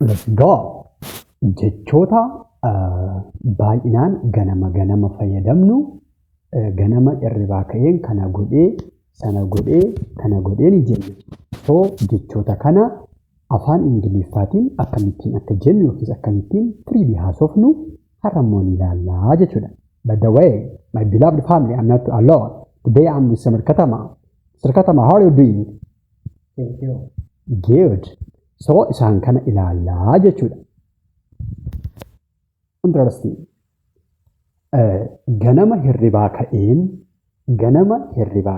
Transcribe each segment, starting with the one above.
Let's go. Jechoota baay'inaan ganama fayyadamnu ganama irribaa ka'een kana godhee sana godhee kana godhee ni jenna. So jechoota kana afaan Ingiliffaatiin akkamittiin akka jennu yookiis akkamittiin firii haasofnu har'ammoo ni ilaallaa jechuudha. By the way, my beloved family, I'm not alone. Today I'm with Mr. Katama. Mr. Katama, how are you doing? Thank you. Good. So isaan kana ilaallaa jechuudha. Interesting. Ganama hirribaa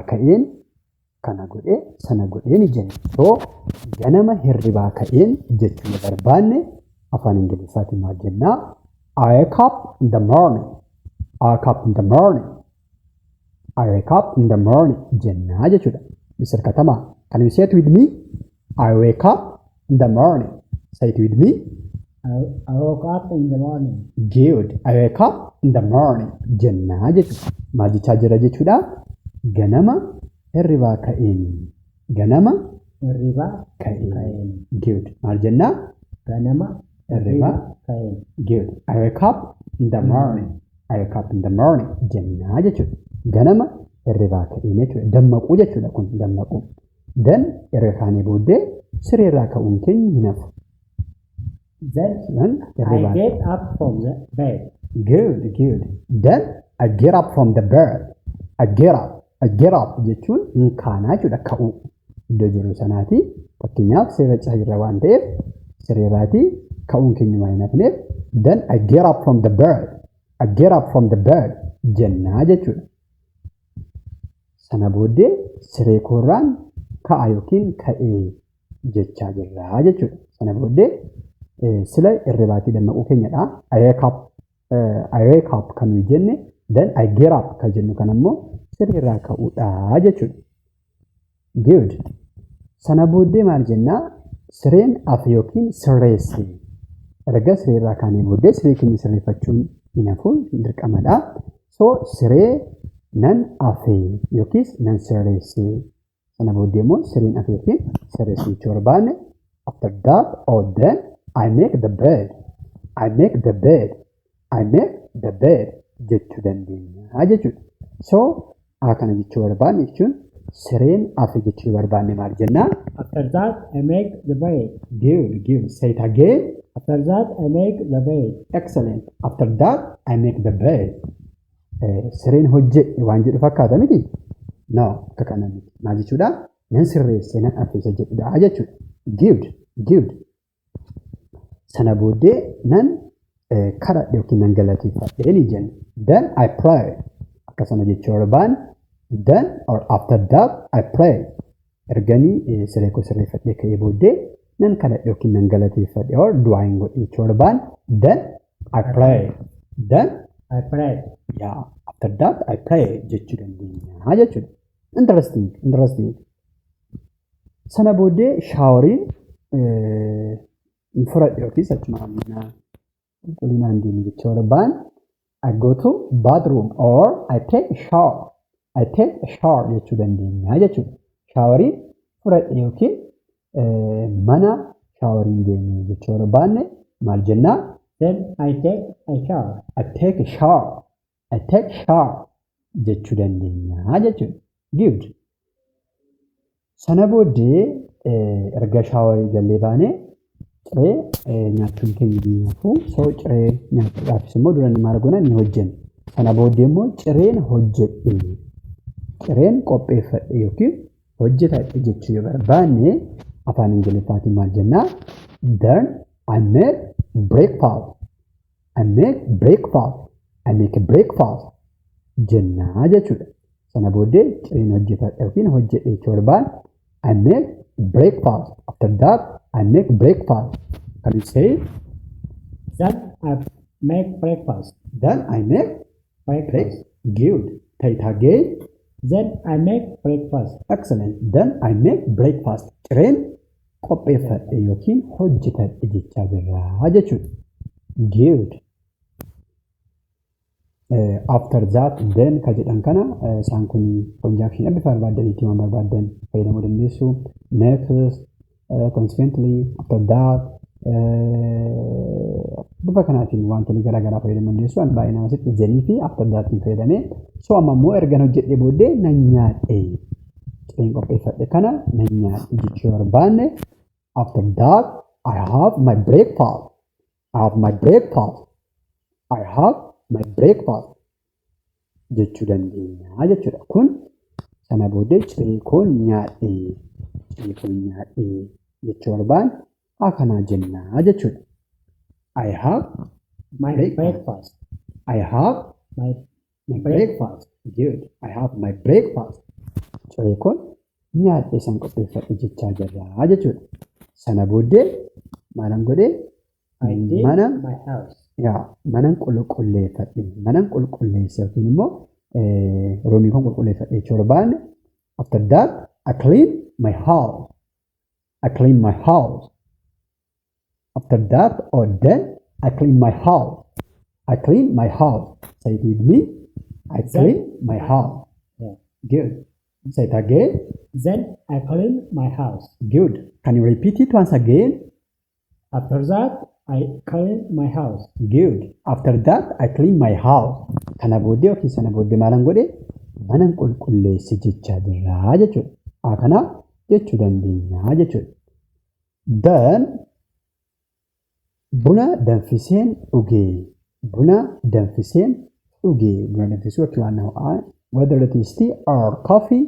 ka'een kana godhee sana godhee ni jenna. So ganama hirribaa ka'een jechuun barbaanne afaan Ingiliffaatiin maal jennaa? I wake up in the morning. I wake up in the morning. I wake up in the morning jennaa jechuudha. Mr. Katama, can you say it with me? I wake up in the morning. Say it with me. I woke up in the morning. Good. I wake up in the morning jennaa jechuudha. Maal jechaa jira jechuudha? Ganama hirribaa ka'een. Ganama Hirribaa ka'een. Good. Maal jennaa? Ganama Hirribaa ka'een. Good. I wake up in the morning. I wake up in the morning jennaa jechuudha. Ganama hirribaa ka'een jechuudha. Dammaquu jechuudha kun dammaquu. Then erga kaanee booddee sireerraa ka'uun keenya hin hafu. Then I get up from the bed. Good. Then I get up from the bed. I get up jechuun hin kaanaa jechuudha ka'uu. Iddoo jiru sanaati fakkeenyaaf seera caayirra waan ta'eef sireerraatii ka'uun keenya waan hin hafneef then I get up from the bed. I get up from the bed jennaa jechuudha. Sana booddee siree koorraan ka'a yookiin ka'ee jechaa jirraa jechuudha. Sana booddee sila irribaatii dammaquu keenyadha. I wake up kan nuyi jenne then I get up kan jennu kan ammoo sireerraa ka'uudha jechuudha. Good. Sana booddee maal jennaa? Sireen hafe yookiin sirreesse. Erga sireerraa kaanee booddee siree keenya sirreeffachuun hin hafu dirqamadha. So siree nan hafe yookiis nan sirreesse. Sana booddee immoo sireen hafe yookiin sirreesse jechuu barbaanne after that or then I make the bed. I make the bed. I make the bed jechuu dandeenya jechuudha. So kana jechuu barbaanne jechuun sireen hafe jechuu barbaanne maal jennaa? After that I make the bed. Good. Say it again. After that I make the bed. Excellent. After that I make the bed. Sireen hojjedhe waan jedhu fakkaata miti? No, akka kana miti. Maal jechuudha? Nan sirreesse nan hafe jedhudha jechuudha. Good. Sana booddee nan kadhadhe yookiin nan galateeffadhe ni jenna. Then I pray. Akkasuma jechuu barbaanne then or after that I pray. Erganii siree koo sirreeffadhee ka'ee booddee nan kadhadhe yookiin nan galateeffadhe or du'aa hin godhe jechuu barbaanne then I pray. Then I pray. Yeah, after that I pray jechuu dandeenya jechuudha. Interesting. Sana booddee shaaworiin fudhadhe yookiis achuma qulqullinaan deemu jechuu barbaanne I go to bathroom or I take a shower. I take a shower jechuu dandeenya jechuudha. Shaaworiin fudhadhe yookiin mana shaaworiin deemu jechuu barbaanne maal jennaa? Then I take a shower. I take a shower jechuu dandeenya jechuudha. Good. Sana booddee erga shaaworii gallee baanee ciree nyaachuun keenya diinaafuu so ciree nyaachuudhaafis immoo dura maal goona ni hojjenna. Sana booddee immoo cireen hojjedhe. Cireen qopheeffadhe yookiin hojjetadhe jechuu yoo barbaanne afaan Ingiliffaatiin maal jennaa? Then I make breakfast. I make a breakfast jennaa jechuudha. Sana booddee cireen hojjetadhe yookiin hojjedhe jechuu barbaanne I make breakfast. After that I make breakfast. Can you say? Then I make breakfast. Then I make Breakfast. Good. Say it again. Then I make breakfast. Excellent. Then I make breakfast. Cireen qopheeffadhe yookiin hojjetadhe jechaa jirra jechuudha. Good. After that then ka jedhan kana isaan kun conjunction bifa barbaadaniitti waan barbaadan fayyadamuu dandeessu. Next, consequently, after that, bifa kanaatiin wantoonni garaagaraa fayyadaman dandeessu. Ani baay'inaan asitti zenii fi after daatiin fayyadamee so amma immoo ergan hojjedhee booddee nan nyaadhe cireen qopheeffadhe kana nan nyaadhe jechuu barbaanne after that I have my breakfast. I have my breakfast. I have my breakfast jechuu dandeenya jechuudha. Kun sana booddee ciree koon nyaadhe jechuu barbaanne akkanaa jennaa jechuudha. I have My breakfast. I have My breakfast. Good. I have my breakfast. Ciree koon nyaadhe san qopheeffadhe jechaa jirra jechuudha. Sana booddee maalan godhee I did mana my house. manan qulqulleeffadhe manan qulqulleesse yookiin immoo roomii kan qulqulleeffadhe jechuu barbaanne after that I clean my house. I clean my house. After that or then I clean my house. I clean my house. Say it with me. I clean my house. Yeah. Good. Say it again. Then I clean my house. Good. Can you repeat it once again? After that, I clean my house. Good. After that I clean my house. Kana booddee yookiin sana booddee maalan godhe manan qulqulleesse jechaa jirra jechuudha. Akana jechuu dandeenya jechuudha. Then buna danfiseen dhugee. Buna danfiseen dhugee. Buna danfisuu yookiin waan nama whether it is tea or coffee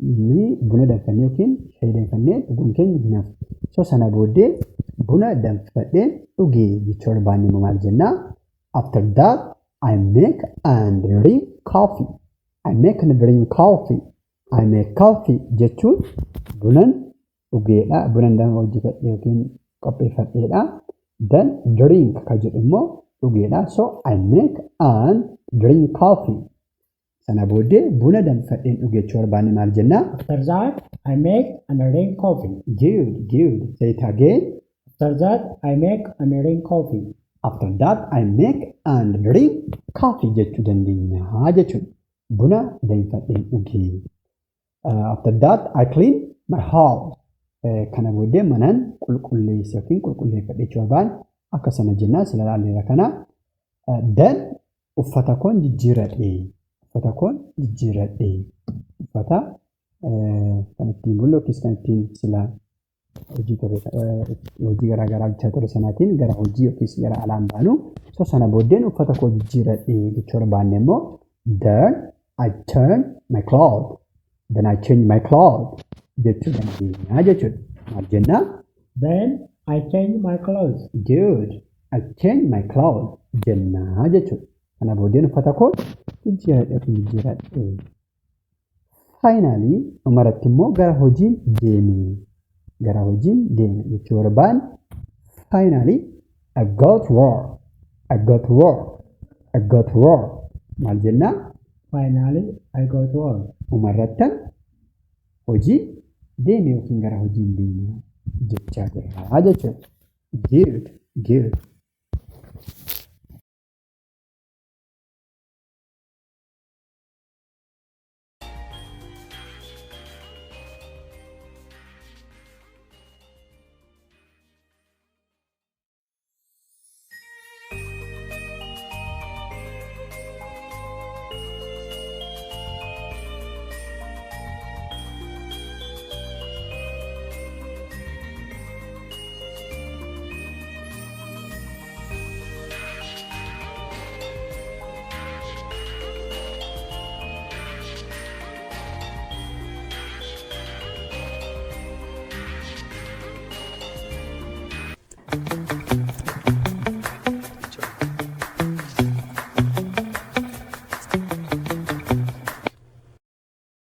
ni buna danfannee yookiin shaayii danfannee dhuguun keenya naaf. So sana booddee buna danfadheen dhugee jechuu barbaanne maal jennaa? After that I make and drink coffee. I make and drink coffee. I make coffee jechuun bunan dhugeedha. Bunan danfa hojjetadhe yookiin qopheeffadheedha. Then drink ka jedhu immoo dhugeedha. So I make and drink coffee. Sana booddee buna danfadheen dhuge jechuu barbaanne maal jennaa? After that, I make and drink coffee. Good, good. Say it again. After that, I make and drink coffee. After that I make and drink coffee jechuu dandeenya jechuudha. Buna danfadheen dhuge. After that I clean my house. Kana booddee manan qulqulleesse yookiin qulqulleeffadhe jechuu barbaanne akka sana jennaa sila laalleera kana. Then uffata koon jijjiiradhe. Uffata koon jijjiiradhe. Uffata kan ittiin bullu yookiis kan ittiin sila hojii garaagaraa hojjechaa ture sanaatiin gara hojii yookiis gara alaan baanu. So sana booddeen uffata koo jijjiiradhe jechuu barbaanne immoo then I turn my clothes. Then I change my clothes jechuu dandeenya jechuudha. Maal jennaa? Then I change my clothes. Good. I change my clothes jennaa jechuudha. Kana booddeen uffata koo jijjiiradhe. Finally dhumarratti immoo gara hojiin deeme. Gara hojiin deeme jechuu barbaanne finally I go to work. I go to work. I go to work. Maal jennaa? Finally, I go to work. Dhumarrattan hojii deeme yookiin gara hojiin deeme jechaa jirra jechuudha. Good, good.